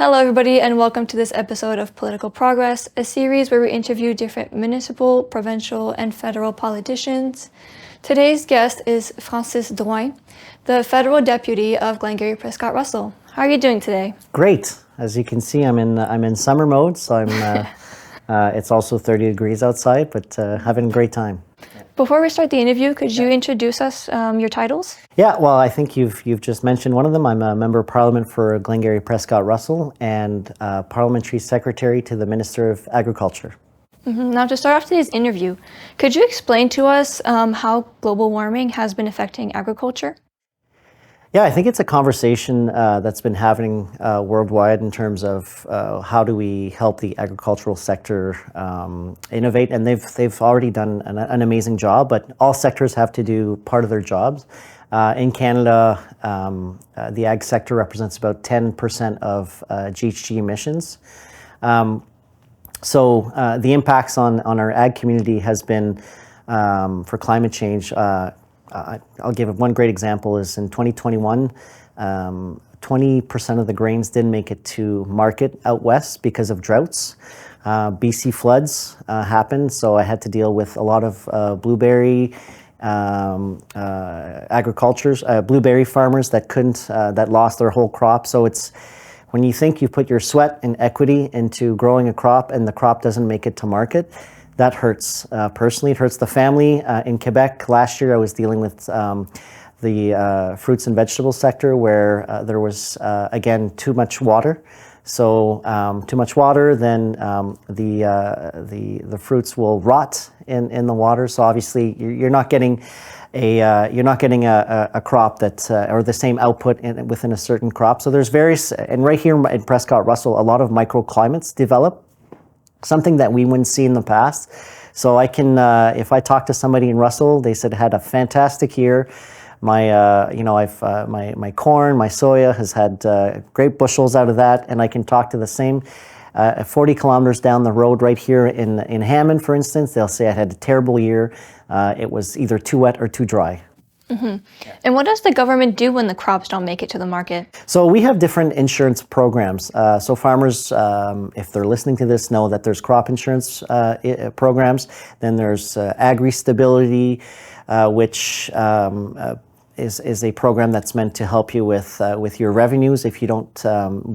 Hello, everybody, and welcome to this episode of Political Progress, a series where we interview different municipal, provincial, and federal politicians. Today's guest is Francis Drouin, the federal deputy of Glengarry-Prescott-Russell. How are you doing today? Great. As you can see, I'm in summer mode, so it's also 30 degrees outside, but having a great time. Before we start the interview, could you introduce us your titles? Yeah, well, I think you've just mentioned one of them. I'm a member of Parliament for Glengarry-Prescott-Russell and Parliamentary Secretary to the Minister of Agriculture. Now, to start off today's interview, could you explain to us how global warming has been affecting agriculture? Yeah, I think it's a conversation that's been happening worldwide in terms of how do we help the agricultural sector innovate, and they've already done an amazing job, but all sectors have to do part of their jobs. In Canada, the ag sector represents about 10% of GHG emissions. So the impacts on our ag community has been for climate change. I'll give one great example is in 2021, 20% of the grains didn't make it to market out west because of droughts. BC floods happened, so I had to deal with a lot of blueberry blueberry farmers that lost their whole crop. So it's when you think you put your sweat and equity into growing a crop and the crop doesn't make it to market, that hurts personally. It hurts the family. In Quebec last year, I was dealing with the fruits and vegetable sector where there was, again, too much water. So too much water, then the fruits will rot in the water. So obviously, you're not getting a crop that or the same output within a certain crop. So there's various, and right here in Prescott-Russell, a lot of microclimates develop. Something that we wouldn't see in the past. So I can, if I talk to somebody in Russell, they said had a fantastic year. My corn, my soya has had great bushels out of that, and I can talk to the same 40 kilometers down the road right here in Hammond, for instance. They'll say I had a terrible year. It was either too wet or too dry. And what does the government do when the crops don't make it to the market? So we have different insurance programs. So farmers, if they're listening to this, know that there's crop insurance programs. Then there's Agri-Stability, which is a program that's meant to help you with your revenues if you don't,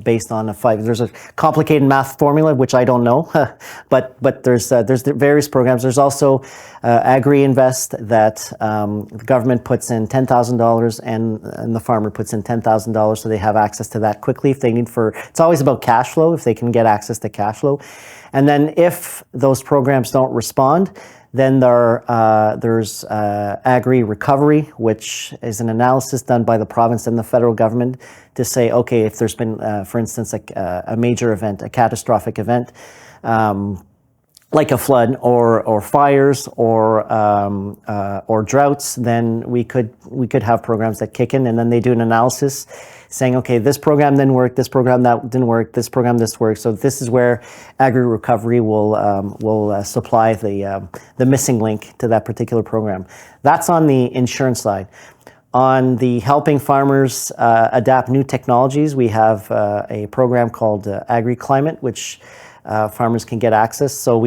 based on there's a complicated math formula, which I don't know, but there's various programs. There's also Agri-Invest that the government puts in $10,000 and the farmer puts in $10,000, so they have access to that quickly if they need it's always about cash flow, if they can get access to cash flow. And then if those programs don't respond, then there's Agri-Recovery, which is an analysis done by the province and the federal government to say, okay, if there's been, for instance, a major event, a catastrophic event, like a flood or fires or droughts, then we could have programs that kick in, and then they do an analysis saying, okay, this program didn't work, this program that didn't work, this program this worked. So this is where Agri-Recovery will supply the missing link to that particular program. That's on the insurance side. On the helping farmers adapt new technologies, we have a program called Agri-Climate, which farmers can get access. So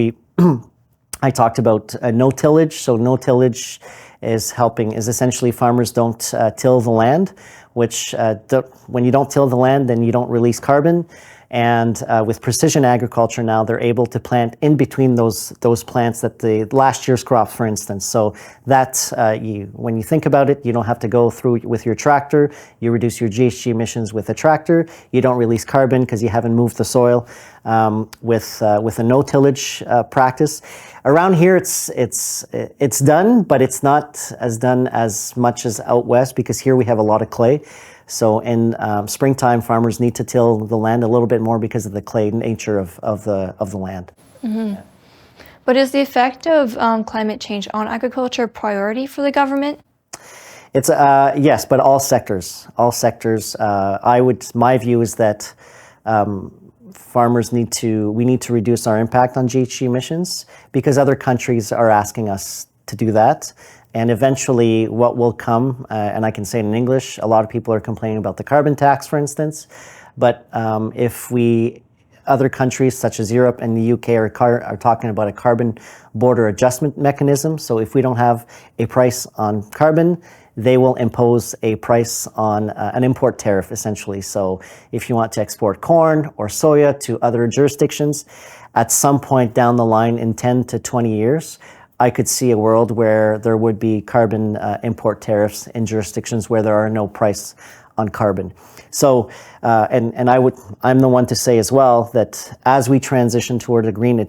I talked about no tillage. So no tillage is essentially farmers don't till the land, which when you don't till the land, then you don't release carbon. And with precision agriculture now, they're able to plant in between those plants that the last year's crops, for instance. So that's when you think about it, you don't have to go through with your tractor. You reduce your GHG emissions with a tractor. You don't release carbon because you haven't moved the soil. With a no tillage practice, around here it's done, but it's not as done as much as out west because here we have a lot of clay. So in springtime, farmers need to till the land a little bit more because of the clay nature of the land. Yeah. But is the effect of climate change on agriculture a priority for the government? It's yes, but all sectors. My view is that farmers we need to reduce our impact on GHG emissions because other countries are asking us to do that. And eventually what will come, and I can say it in English, a lot of people are complaining about the carbon tax, for instance. But if other countries such as Europe and the UK are talking about a carbon border adjustment mechanism. So if we don't have a price on carbon, they will impose a price on an import tariff, essentially. So if you want to export corn or soya to other jurisdictions, at some point down the line in 10 to 20 years, I could see a world where there would be carbon import tariffs in jurisdictions where there are no price on carbon. So, I'm the one to say as well that as we transition toward a greener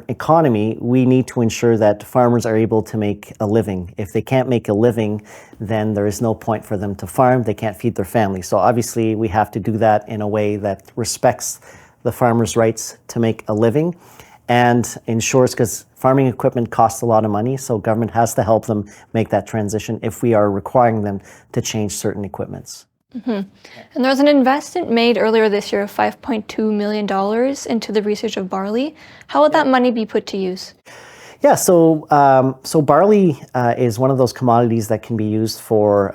economy, we need to ensure that farmers are able to make a living. If they can't make a living, then there is no point for them to farm. They can't feed their family. So obviously, we have to do that in a way that respects the farmers' rights to make a living and ensures, because farming equipment costs a lot of money, so government has to help them make that transition if we are requiring them to change certain equipments. And there was an investment made earlier this year of $5.2 million into the research of barley. How would that money be put to use? Yeah, so barley is one of those commodities that can be used for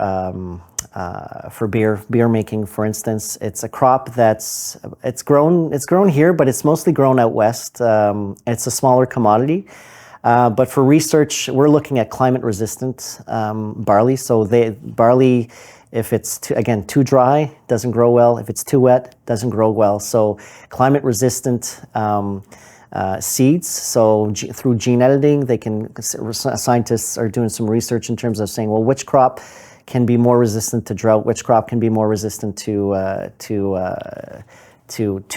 beer making, for instance. It's a crop it's grown here, but it's mostly grown out west. It's a smaller commodity. But for research, we're looking at climate-resistant barley. So barley, if it's too dry, doesn't grow well. If it's too wet, doesn't grow well. So climate-resistant seeds. So through gene editing, scientists are doing some research in terms of saying, well, which crop can be more resistant to drought, which crop can be more resistant to too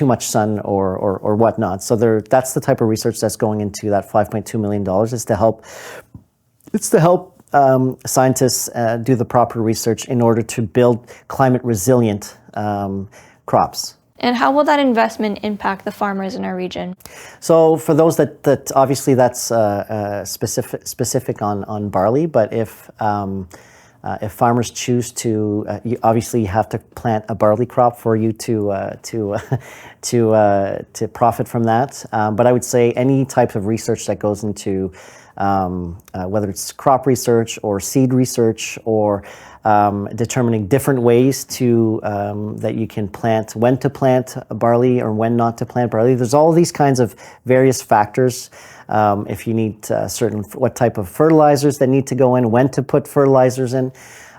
much sun or whatnot. So that's the type of research that's going into that $5.2 million is to help scientists do the proper research in order to build climate resilient crops. And how will that investment impact the farmers in our region? So for those that obviously that's specific on barley, but if farmers choose to, you have to plant a barley crop for you to profit from that. But I would say any type of research that goes into whether it's crop research or seed research or determining different ways that you can plant, when to plant barley or when not to plant barley. There's all these kinds of various factors. If you need what type of fertilizers that need to go in, when to put fertilizers in,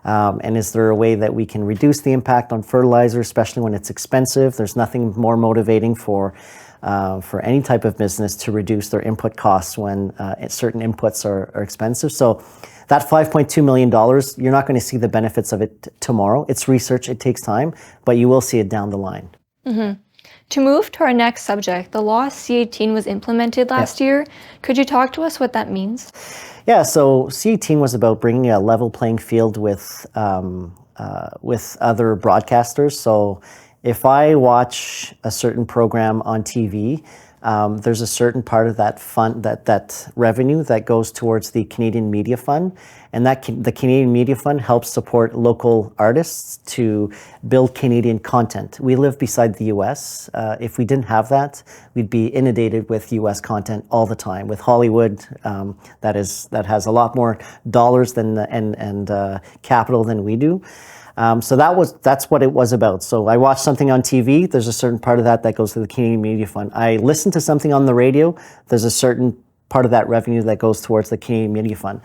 and is there a way that we can reduce the impact on fertilizer, especially when it's expensive. There's nothing more motivating for any type of business to reduce their input costs when certain inputs are expensive. So that $5.2 million, you're not going to see the benefits of it tomorrow. It's research, it takes time, but you will see it down the line. Mm-hmm. To move to our next subject, the law C-18 was implemented last year. Could you talk to us what that means? Yeah, so C-18 was about bringing a level playing field with other broadcasters. So if I watch a certain program on TV, there's a certain part of that fund, that revenue that goes towards the Canadian Media Fund, and the Canadian Media Fund helps support local artists to build Canadian content. We live beside the U.S. If we didn't have that, we'd be inundated with U.S. content all the time. With Hollywood, that has a lot more dollars and capital than we do. So that's what it was about. So I watch something on TV, there's a certain part of that goes to the Canadian Media Fund. I listen to something on the radio, there's a certain part of that revenue that goes towards the Canadian Media Fund.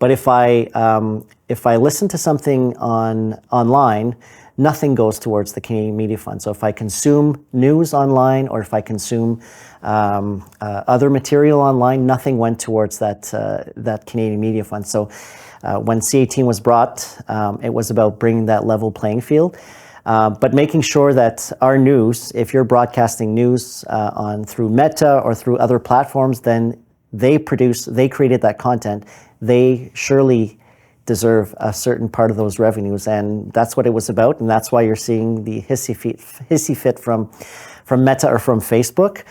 But if I listen to something online, nothing goes towards the Canadian Media Fund. So if I consume news online or if I consume other material online, nothing went towards that Canadian Media Fund. So when C-18 was brought, it was about bringing that level playing field, but making sure that our news, if you're broadcasting news through Meta or through other platforms, then they created that content. They surely deserve a certain part of those revenues, and that's what it was about, and that's why you're seeing the hissy fit from Meta or from Facebook.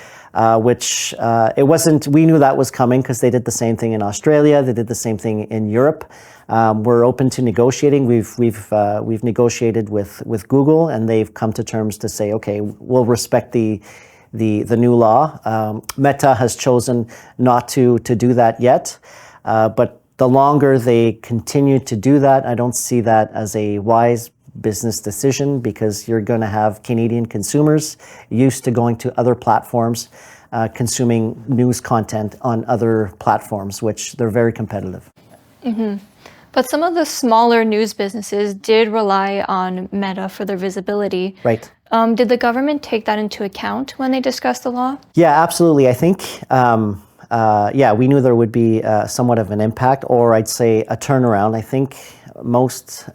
Which it wasn't. We knew that was coming because they did the same thing in Australia. They did the same thing in Europe. We're open to negotiating. We've negotiated with Google, and they've come to terms to say, okay, we'll respect the new law. Meta has chosen not to do that yet, but the longer they continue to do that, I don't see that as a wise business decision because you're going to have Canadian consumers used to going to other platforms, consuming news content on other platforms, which they're very competitive. But some of the smaller news businesses did rely on Meta for their visibility. Right. Did the government take that into account when they discussed the law? Yeah, absolutely. I think, we knew there would be somewhat of an impact, or I'd say a turnaround. I think most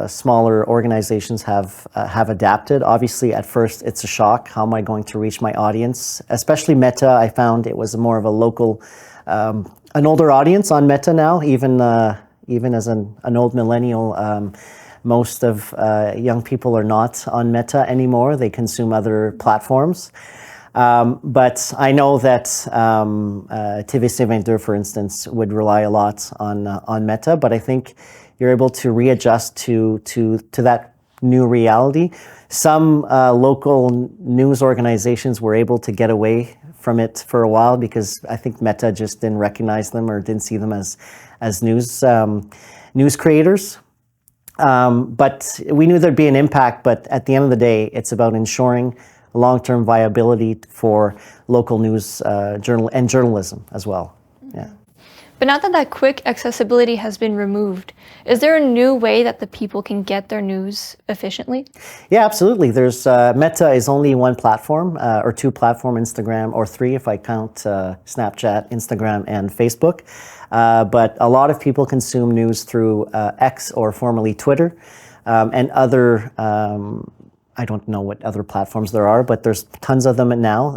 smaller organizations have adapted. Obviously, at first, it's a shock. How am I going to reach my audience? Especially Meta, I found it was more of a local, an older audience on Meta now, even as an old millennial. Most of young people are not on Meta anymore. They consume other platforms. But I know that TVC22, for instance, would rely a lot on Meta, but I think you're able to readjust to that new reality. Some local news organizations were able to get away from it for a while because I think Meta just didn't recognize them or didn't see them as news creators. But we knew there'd be an impact, but at the end of the day, it's about ensuring long-term viability for local news journalism as well. Yeah. But now that quick accessibility has been removed, is there a new way that the people can get their news efficiently? Yeah, absolutely. There's Meta is only one platform, or two platforms, Instagram, or three if I count Snapchat, Instagram, and Facebook. But a lot of people consume news through X, or formerly Twitter, and other I don't know what other platforms there are, but there's tons of them now.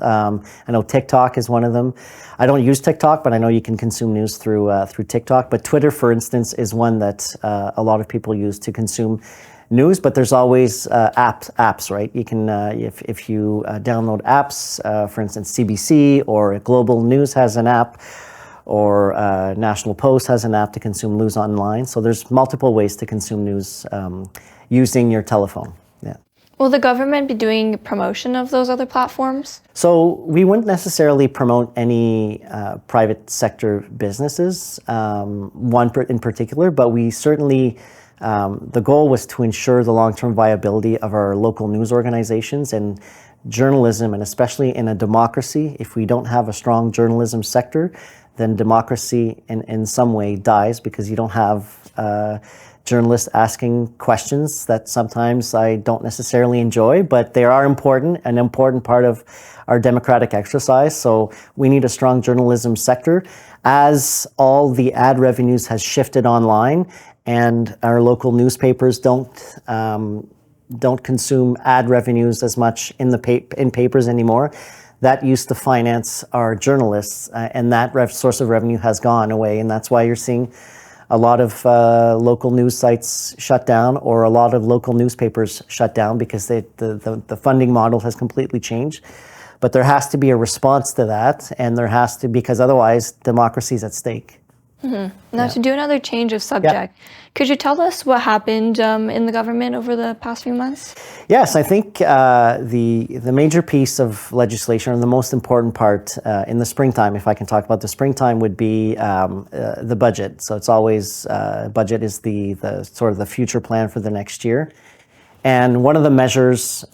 I know TikTok is one of them. I don't use TikTok, but I know you can consume news through TikTok. But Twitter, for instance, is one that a lot of people use to consume news. But there's always apps, right? You can, if you download apps, for instance, CBC or Global News has an app, or National Post has an app to consume news online. So there's multiple ways to consume news using your telephone. Yeah. Will the government be doing promotion of those other platforms? So we wouldn't necessarily promote any private sector businesses, one in particular, but we certainly, the goal was to ensure the long-term viability of our local news organizations and journalism, and especially in a democracy. If we don't have a strong journalism sector, then democracy in some way dies because you don't have journalists asking questions that sometimes I don't necessarily enjoy, but they are important, an important part of our democratic exercise. So we need a strong journalism sector. As all the ad revenues has shifted online and our local newspapers don't consume ad revenues as much in papers anymore, that used to finance our journalists, and that source of revenue has gone away, and that's why you're seeing a lot of local news sites shut down, or a lot of local newspapers shut down because the funding model has completely changed. But there has to be a response to that, and there has to, because otherwise democracy is at stake. Now, to do another change of subject, could you tell us what happened in the government over the past few months? Yes, I think the major piece of legislation, or the most important part in the springtime, if I can talk about the springtime, would be the budget. So it's always, budget is the sort of the future plan for the next year. And one of the measures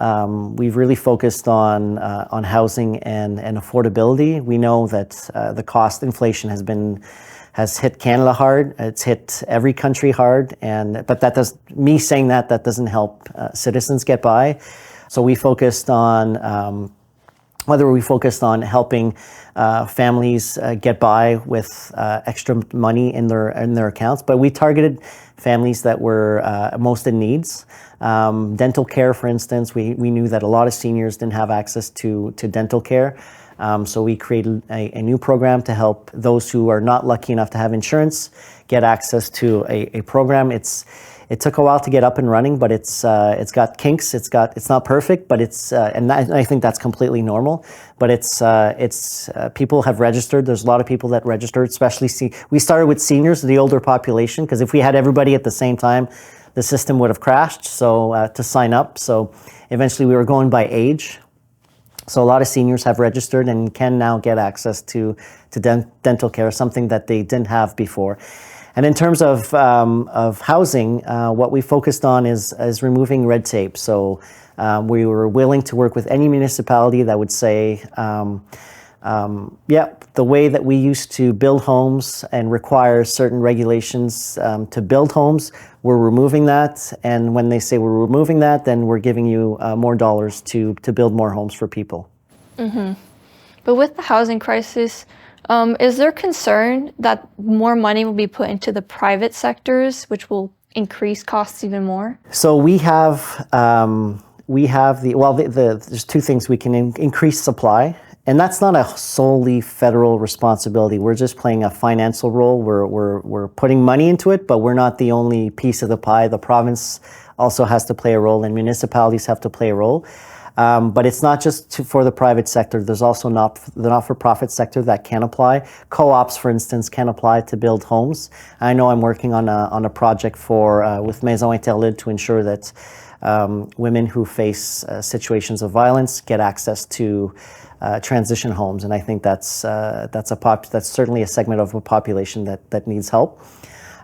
we've really focused on housing and affordability. We know that the cost inflation has hit Canada hard. It's hit every country hard, but saying that doesn't help citizens get by. So we focused on helping families get by with extra money in their accounts, but we targeted families that were most in needs. Dental care, for instance, we knew that a lot of seniors didn't have access to dental care. So we created a new program to help those who are not lucky enough to have insurance get access to a program. It took a while to get up and running, but it's got kinks. It's not perfect, but and I think that's completely normal. But it's people have registered. There's a lot of people that registered, especially we started with seniors, the older population, because if we had everybody at the same time, the system would have crashed. So to sign up, so eventually we were going by age. So a lot of seniors have registered and can now get access to dental care, something that they didn't have before. And in terms of housing, what we focused on is removing red tape. So we were willing to work with any municipality that would say, yeah, the way that we used to build homes and require certain regulations to build homes, we're removing that. And when they say we're removing that, then we're giving you more dollars to build more homes for people. Mm-hmm. But with the housing crisis, is there concern that more money will be put into the private sectors, which will increase costs even more? So we have there's two things. We can increase supply. And that's not a solely federal responsibility. We're just playing a financial role. We're putting money into it, but we're not the only piece of the pie. The province also has to play a role, and municipalities have to play a role. But it's not just for the private sector. There's also the not-for-profit sector that can apply. Co-ops, for instance, can apply to build homes. I know I'm working on a project with Maisonneuve to ensure that women who face situations of violence get access to transition homes, and I think that's certainly a segment of a population that needs help,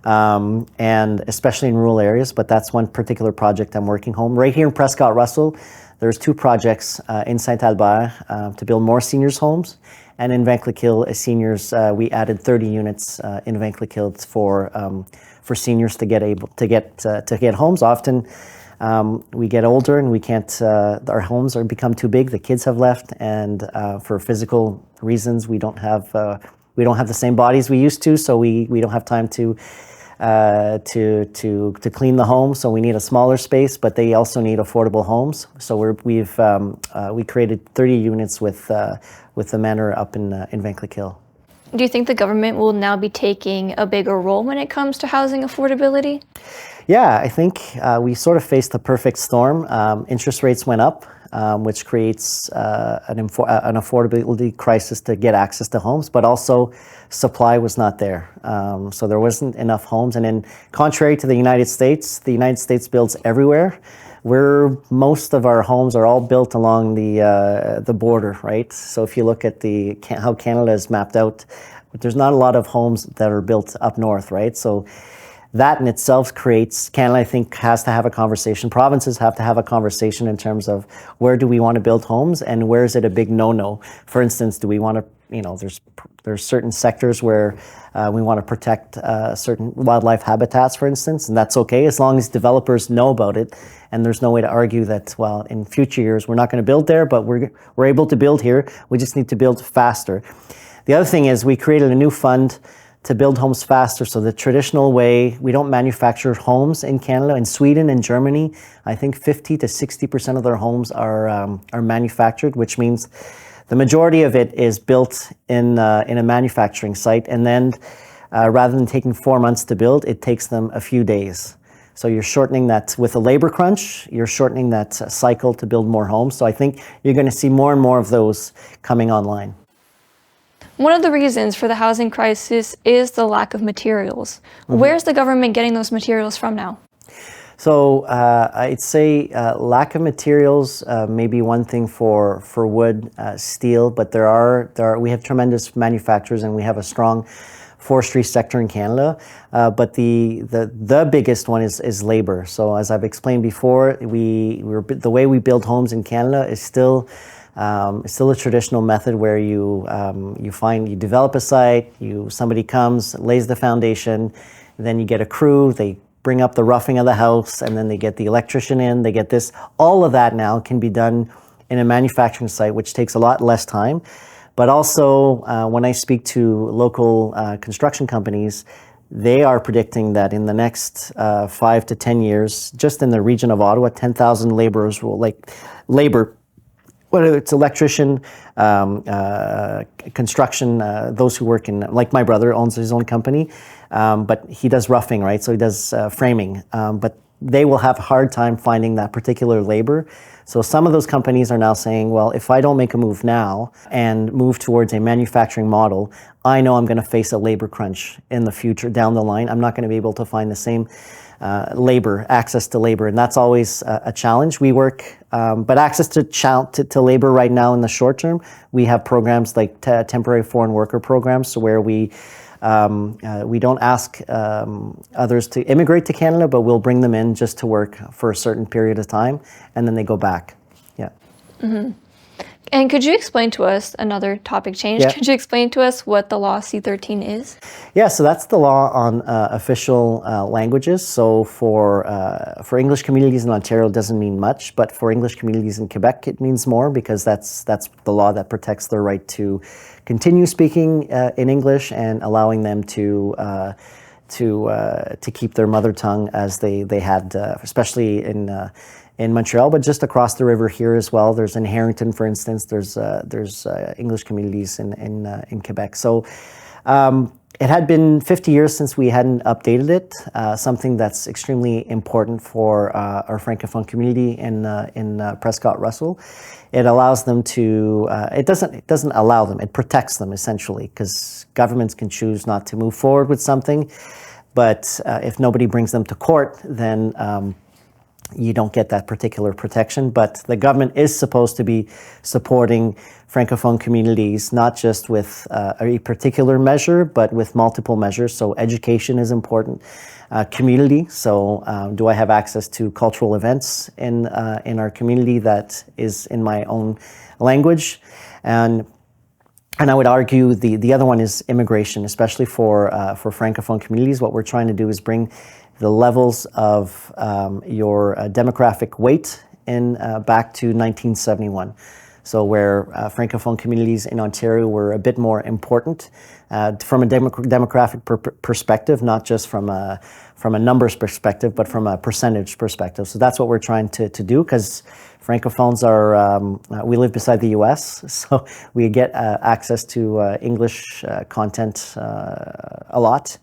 and especially in rural areas. But that's one particular project I'm working home right here in Prescott-Russell. There's two projects in Saint-Albert to build more seniors homes, and in Vainclequille, seniors we added 30 units in Vainclequille for seniors to get homes. Often. We get older and we can't, our homes become too big, the kids have left, and for physical reasons we don't have the same bodies we used to, so we don't have time to clean the home, so we need a smaller space, but they also need affordable homes. So we created 30 units with the manor up in Vainclequille. Do you think the government will now be taking a bigger role when it comes to housing affordability? Yeah, I think we sort of faced the perfect storm. Interest rates went up, which creates an affordability crisis to get access to homes, but also supply was not there. So there wasn't enough homes. And then contrary to the United States builds everywhere. Most of our homes are all built along the border, right? So if you look at how Canada is mapped out, there's not a lot of homes that are built up north, right? So that in itself creates, Canada, I think, has to have a conversation. Provinces have to have a conversation in terms of where do we want to build homes and where is it a big no-no. For instance, do we want to, there's certain sectors where we want to protect certain wildlife habitats, for instance, and that's okay as long as developers know about it. And there's no way to argue that, well, in future years, we're not going to build there, but we're able to build here. We just need to build faster. The other thing is we created a new fund to build homes faster. So the traditional way, we don't manufacture homes in Canada. In Sweden and Germany, I think 50 to 60% of their homes are manufactured, which means the majority of it is built in a manufacturing site. And then rather than taking 4 months to build, it takes them a few days. So you're shortening that with a labor crunch, you're shortening that cycle to build more homes. So I think you're going to see more and more of those coming online. One of the reasons for the housing crisis is the lack of materials. Mm-hmm. Where's the government getting those materials from now? So I'd say lack of materials may be one thing for wood, steel, but we have tremendous manufacturers and we have a strong forestry sector in Canada. But the biggest one is labor. So as I've explained before, the way we build homes in Canada is still a traditional method where you develop a site, somebody comes, lays the foundation, then you get a crew, they bring up the roughing of the house, and then they get the electrician in, they get this. All of that now can be done in a manufacturing site, which takes a lot less time. But also, when I speak to local construction companies, they are predicting that in the next 5 to 10 years, just in the region of Ottawa, 10,000 laborers will labor, whether it's electrician, construction, those who work in, like my brother owns his own company, but he does roughing, right? So he does framing, but they will have a hard time finding that particular labor. So some of those companies are now saying, well, if I don't make a move now and move towards a manufacturing model, I know I'm going to face a labor crunch in the future down the line. I'm not going to be able to find the same access to labor, and that's always a challenge. We work, but access to labor right now in the short term, we have programs like temporary foreign worker programs, so where we We don't ask others to immigrate to Canada, but we'll bring them in just to work for a certain period of time, and then they go back. Yeah. Mm-hmm. And could you explain to us, another topic change, Yeah. could you explain to us what the law C-13 is? Yeah, so that's the law on official languages. So for English communities in Ontario, it doesn't mean much, but for English communities in Quebec, it means more, because that's the law that protects their right to continue speaking in English and allowing them to keep their mother tongue as they had, especially in Montreal, but just across the river here as well. There's in Harrington, for instance. There's English communities in Quebec. So it had been 50 years since we hadn't updated it. Something that's extremely important for our Francophone community in Prescott-Russell. It allows them to. It doesn't allow them. It protects them essentially, because governments can choose not to move forward with something, but if nobody brings them to court, then you don't get that particular protection. But the government is supposed to be supporting Francophone communities, not just with a particular measure, but with multiple measures. So education is important. Community. So do I have access to cultural events in our community that is in my own language? And I would argue the other one is immigration, especially for Francophone communities. What we're trying to do is bring the levels of your demographic weight in back to 1971. So where Francophone communities in Ontario were a bit more important from a demographic perspective, not just from a numbers perspective, but from a percentage perspective. So that's what we're trying to do, because Francophones are, we live beside the US, so we get access to English content a lot.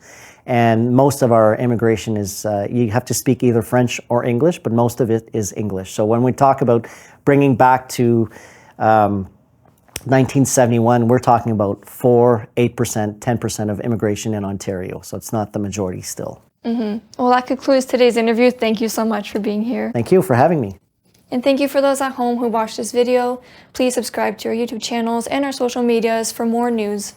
And most of our immigration is, you have to speak either French or English, but most of it is English. So when we talk about bringing back to 1971, we're talking about 4%, 8%, 10% of immigration in Ontario. So it's not the majority still. Mm-hmm. Well, that concludes today's interview. Thank you so much for being here. Thank you for having me. And thank you for those at home who watched this video. Please subscribe to our YouTube channels and our social medias for more news.